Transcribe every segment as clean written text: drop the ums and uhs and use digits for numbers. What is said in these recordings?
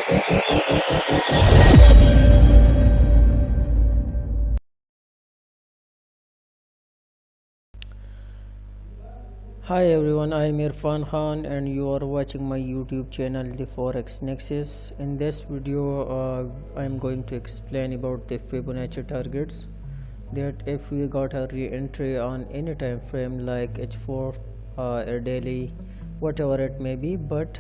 Hi everyone, I am Irfan Khan and you are watching my YouTube channel The Forex Nexus. In this video I am going to explain about the Fibonacci targets, that if we got a re-entry on any time frame like H4 or daily, whatever it may be, but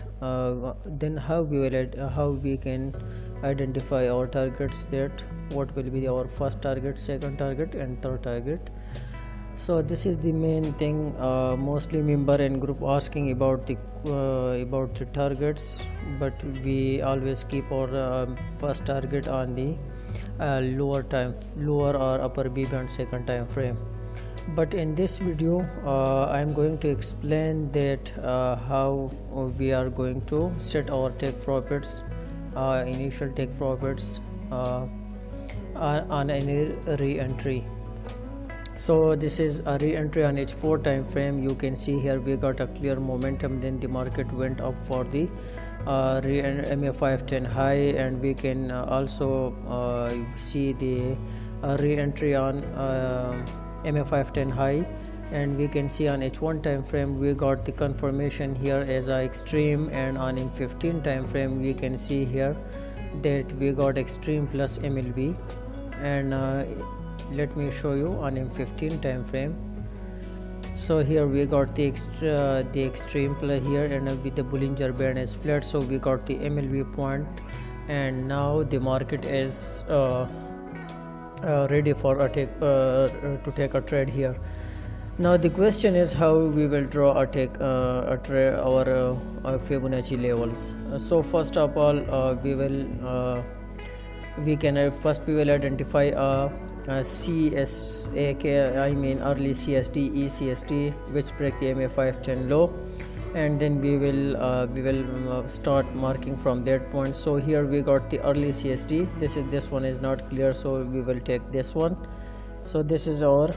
then how we can identify our targets, that what will be our first target, second target and third target. So this is the main thing, mostly member and group asking about the targets, but we always keep our first target on the lower or upper B band second time frame. But in this video I am going to explain that how we are going to set our take profits, initial take profits on any re-entry. So this is a re-entry on H4 time frame. You can see here we got a clear momentum, then the market went up for the Bbma 510 high, and we can also see the re-entry on Bbma 510 high, and we can see on H1 time frame we got the confirmation here as a extreme, and on M15 time frame we can see here that we got extreme plus MLB, and let me show you on M15 time frame. So here we got the extreme play here, and with the Bollinger Band is flat, so we got the MLB point, and now the market is ready for a to take a trade here. Now the question is how we will draw a trade our Fibonacci levels. So first of all we will identify CSAK, I mean early CSD, ECSD, which break the Bbma 510 low, and then we will start marking from that point. So here we got the early CSD. This one is not clear, so we will take this one. So this is our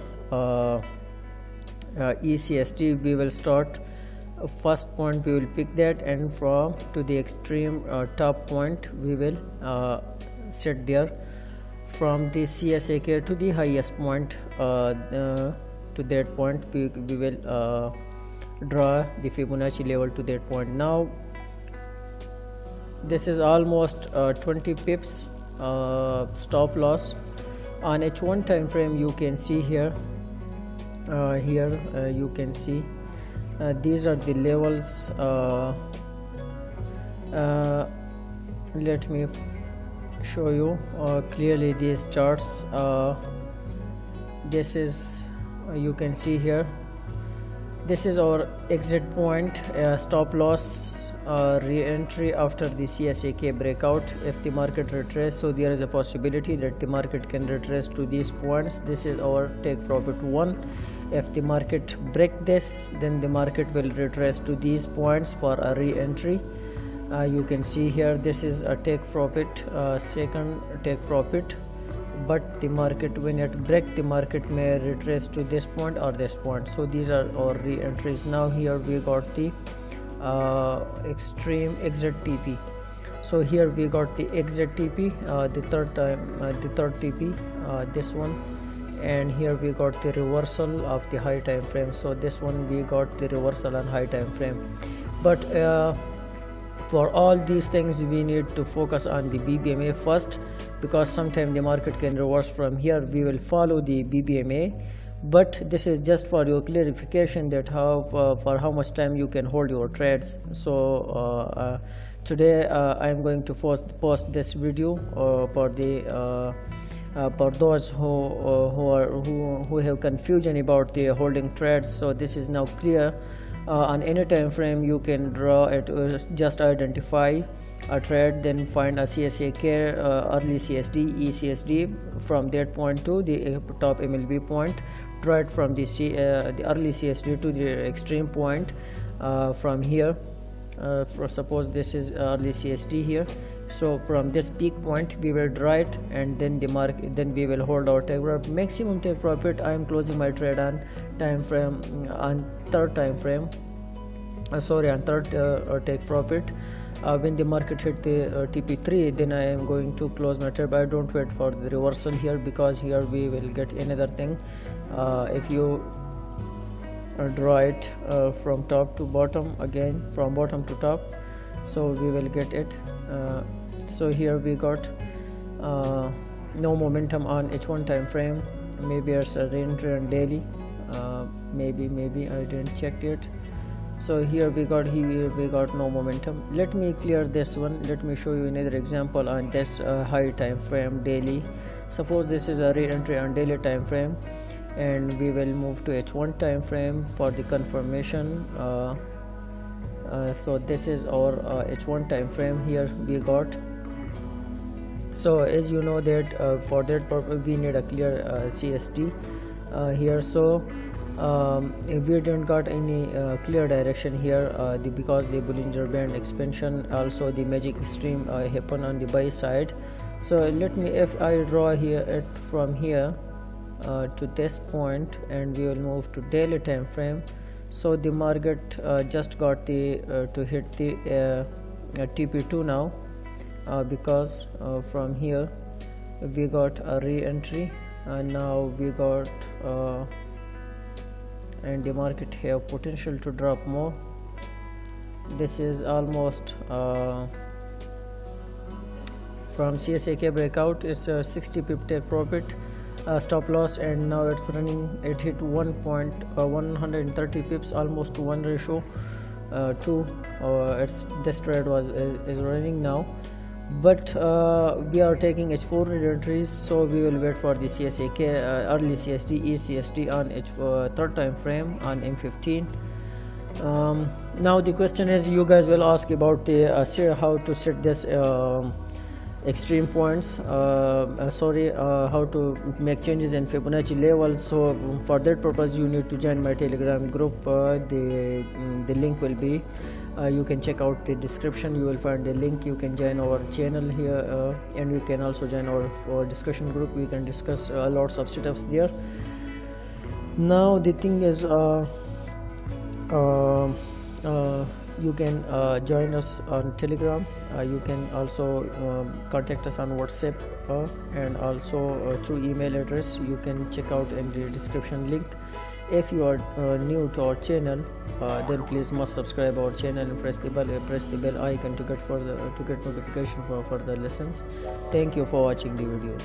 ECSD. We will start first point, we will pick that, and from to the extreme top point we will set there. From the CSAK to the highest point, to that point we will draw the Fibonacci level to that point. Now this is almost 20 pips stop loss on H1 time frame. You can see here you can see these are the levels. Let me show you clearly these charts. This is you can see here, this is our exit point, stop loss, re-entry after the CSAK breakout. If the market retrace, so there is a possibility that the market can retrace to these points. This is our take profit 1. If the market break this, then the market will retrace to these points for a re-entry. You can see here this is a take profit, second take profit, but the market, when it break, the market may retrace to this point or this point. So these are our re-entries. Now here we got the extreme exit TP. So here we got the exit TP, the third TP, this one, and here we got the reversal of the high time frame. So this one we got the reversal on high time frame, but for all these things we need to focus on the BBMA first, because sometimes the market can reverse from here. We will follow the BBMA, but this is just for your clarification that for how much time you can hold your trades. So today I am going to post this video for those who have confusion about the holding trades. So this is now clear. On any time frame you can draw it, just identify a trade, then find a CSAK, early CSD, ECSD, from that point to the top MLB point, draw it from the early CSD to the extreme point. From here, for suppose this is early CSD here, so from this peak point we will draw it, and then then we will hold our take profit, maximum take profit. I am closing my trade on time frame, on third time frame, on third take profit. when the market hit the TP3, then I am going to close my trade. I don't wait for the reversal here, because here we will get another thing. If you draw it from top to bottom, again from bottom to top, so we will get it. So here we got no momentum on H1 time frame. Maybe it's a reentry on daily. Maybe I didn't check it. So here we got no momentum. Let me clear this one. Let me show you another example on this high time frame daily. Suppose this is a re-entry on daily time frame, and we will move to H1 time frame for the confirmation. So this is our H1 time frame. Here we got. So as you know that for that purpose we need a clear CST here. So if we didn't got any clear direction here, because the Bollinger Band expansion, also the magic extreme happen on the buy side. So let me, if I draw here it from here to this point, and we will move to daily time frame. So the market just got the to hit the TP2 now, because from here we got a re-entry, and now we got and the market have potential to drop more. This is almost from CSAK breakout, it's a 60 pip take profit, stop loss, and now it's running. It hit 1.130 pips, almost to 1:2. It's this trade is running now, but we are taking H4 re-entries, so we will wait for the CSAK early CST, ECST on third time frame on M15. Now the question is, you guys will ask about the how to set this extreme points, how to make changes in Fibonacci levels. So for that purpose you need to join my Telegram group. The link will be you can check out the description. You will find the link. You can join our channel here, and you can also join our discussion group. We can discuss lots of setups there. Now the thing is, you can join us on Telegram. You can also contact us on WhatsApp, and also through email address. You can check out in the description link. If you are new to our channel, then please must subscribe our channel and press the bell icon to get notification for further lessons. Thank you for watching the videos.